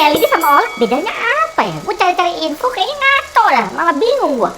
LED sama OLED bedanya apa ya? Gue cari-cari info kayaknya ngaco lah, malah bingung gua.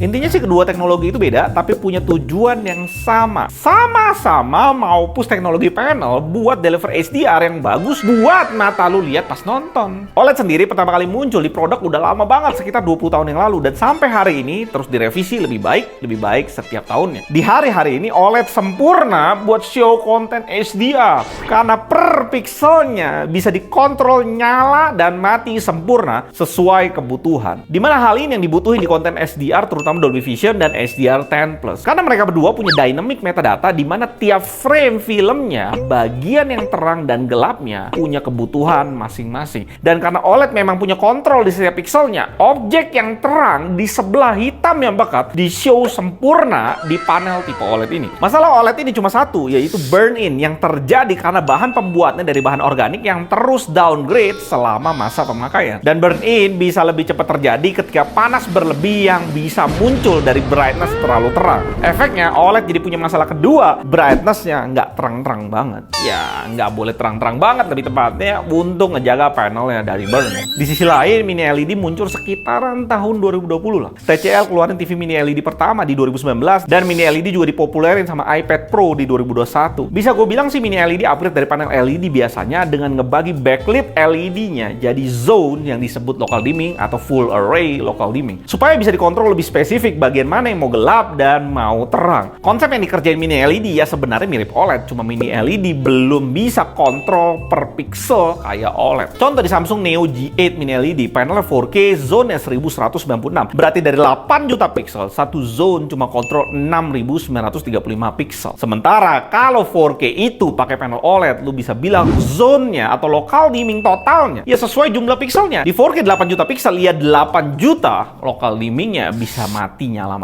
Intinya sih kedua teknologi itu beda, tapi punya tujuan yang sama. Sama-sama mau push teknologi panel buat deliver HDR yang bagus buat mata lu lihat pas nonton. OLED sendiri pertama kali muncul di produk udah lama banget, sekitar 20 tahun yang lalu. Dan sampai hari ini terus direvisi lebih baik setiap tahunnya. Di hari-hari ini OLED sempurna buat show konten HDR. Karena per pixelnya bisa dikontrol nyala dan mati sempurna sesuai kebutuhan. Dimana hal ini yang dibutuhin di konten HDR terutama Dolby Vision dan HDR10+. Karena mereka berdua punya dynamic metadata di mana tiap frame filmnya, bagian yang terang dan gelapnya punya kebutuhan masing-masing. Dan karena OLED memang punya kontrol di setiap pixelnya, objek yang terang di sebelah hitam yang pekat di show sempurna di panel tipe OLED ini. Masalah OLED ini cuma satu, yaitu burn-in yang terjadi karena bahan pembuatnya dari bahan organik yang terus downgrade selama masa pemakaian. Dan burn-in bisa lebih cepat terjadi ketika panas berlebih yang bisa muncul dari brightness terlalu terang. Efeknya OLED jadi punya masalah kedua, brightness-nya nggak terang-terang banget. Ya, nggak boleh terang-terang banget lebih tepatnya untuk ngejaga panelnya dari burn. Di sisi lain, mini LED muncul sekitaran tahun 2020 lah. TCL keluarin TV mini LED pertama di 2019 dan mini LED juga dipopulerin sama iPad Pro di 2021. Bisa gue bilang sih mini LED upgrade dari panel LED biasanya dengan ngebagi backlit LED-nya jadi zone yang disebut local dimming atau full array local dimming. Supaya bisa dikontrol lebih spesifik bagian mana yang mau gelap dan mau terang. Konsep yang dikerjain mini LED ya sebenarnya mirip OLED, cuma mini LED belum bisa kontrol per pixel kayak OLED. Contoh di Samsung Neo G8 mini LED, panelnya 4K, zone-nya 1196. Berarti dari 8 juta pixel, satu zone cuma kontrol 6935 pixel. Sementara kalau 4K itu pakai panel OLED, lu bisa bilang zone-nya atau local dimming totalnya ya sesuai jumlah pixelnya. Di 4K 8 juta pixel, ya 8 juta local dimmingnya bisa mati nyala.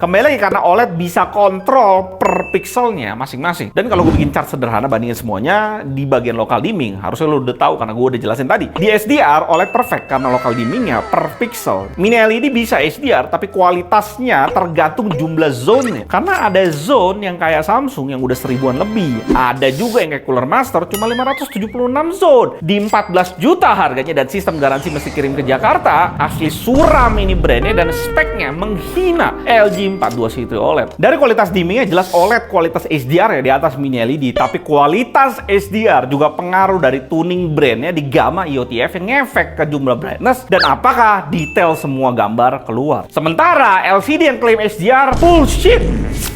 Kembali lagi karena OLED bisa kontrol per pixelnya masing-masing. Dan kalau gue bikin chart sederhana bandingin semuanya di bagian local dimming, harusnya lo udah tahu karena gue udah jelasin tadi. Di HDR OLED perfect karena local dimmingnya per pixel. Mini LED bisa HDR tapi kualitasnya tergantung jumlah zone-nya. Karena ada zone yang kayak Samsung yang udah 1000-an lebih. Ada juga yang kayak Cooler Master cuma 576 zone. Di 14 juta harganya dan sistem garansi mesti kirim ke Jakarta, asli suram ini brandnya dan speknya menghina LG 42 OLED. Dari kualitas dimmingnya jelas OLED kualitas HDR ya di atas mini LED, tapi kualitas HDR juga pengaruh dari tuning brandnya di gamma IOTF yang ngefek ke jumlah brightness dan apakah detail semua gambar keluar. Sementara LCD yang klaim HDR bullshit.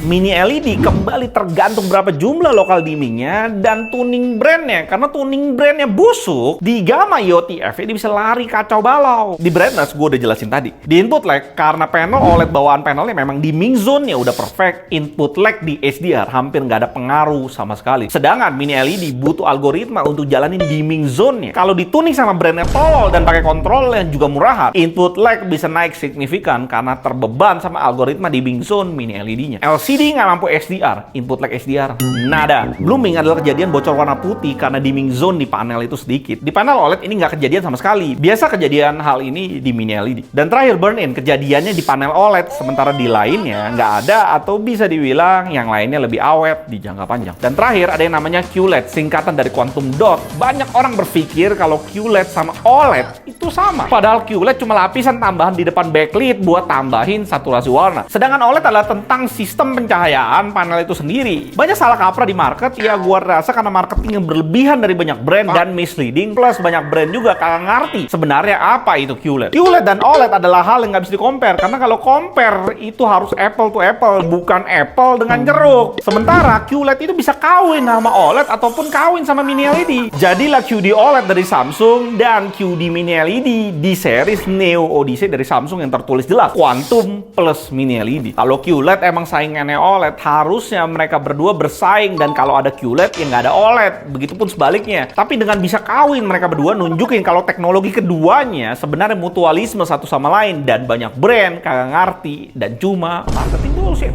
Mini LED kembali tergantung berapa jumlah local dimmingnya dan tuning brandnya. Karena tuning brandnya busuk, di gamma IOTF ini bisa lari kacau balau. Di brightness gue udah jelasin tadi. Di input lag karena panel OLED bawaan panelnya memang dimming zone-nya udah perfect, input lag di HDR hampir nggak ada pengaruh sama sekali. Sedangkan mini LED butuh algoritma untuk jalanin dimming zone-nya. Kalau dituning sama brandnya tolol dan pakai kontrol yang juga murahan, input lag bisa naik signifikan karena terbeban sama algoritma dimming zone mini LED-nya. LCD nggak mampu HDR, input lag HDR nada. Blooming adalah kejadian bocor warna putih karena dimming zone di panel itu sedikit. Di panel OLED ini nggak kejadian sama sekali. Biasa kejadian hal ini di mini LED. Dan terakhir burn-in, kejadiannya di panel OLED, sementara di lainnya nggak ada atau bisa dibilang yang lainnya lebih awet di jangka panjang. Dan terakhir ada yang namanya QLED, singkatan dari quantum dot. Banyak orang berpikir kalau QLED sama OLED itu sama. Padahal QLED cuma lapisan tambahan di depan backlit buat tambahin saturasi warna. Sedangkan OLED adalah tentang sistem pencahayaan panel itu sendiri. Banyak salah kaprah di market, ya gua rasa karena marketing yang berlebihan dari banyak brand dan misleading, plus banyak brand juga kagak ngerti sebenarnya apa itu QLED. QLED dan OLED adalah hal yang nggak bisa di-compare, karena kalau compare itu harus apple to apple, bukan apple dengan jeruk. Sementara QLED itu bisa kawin sama OLED ataupun kawin sama mini LED. Jadilah QD OLED dari Samsung dan QD mini LED di series Neo Odyssey dari Samsung yang tertulis jelas Quantum plus mini LED. Kalau QLED emang saingannya OLED, harusnya mereka berdua bersaing, dan kalau ada QLED ya nggak ada OLED. Begitupun sebaliknya. Tapi dengan bisa kawin mereka berdua nunjukin kalau teknologi keduanya sebenarnya mutualisme satu sama lain, dan banyak brand kagak ngerti dan cuma marketing bullshit.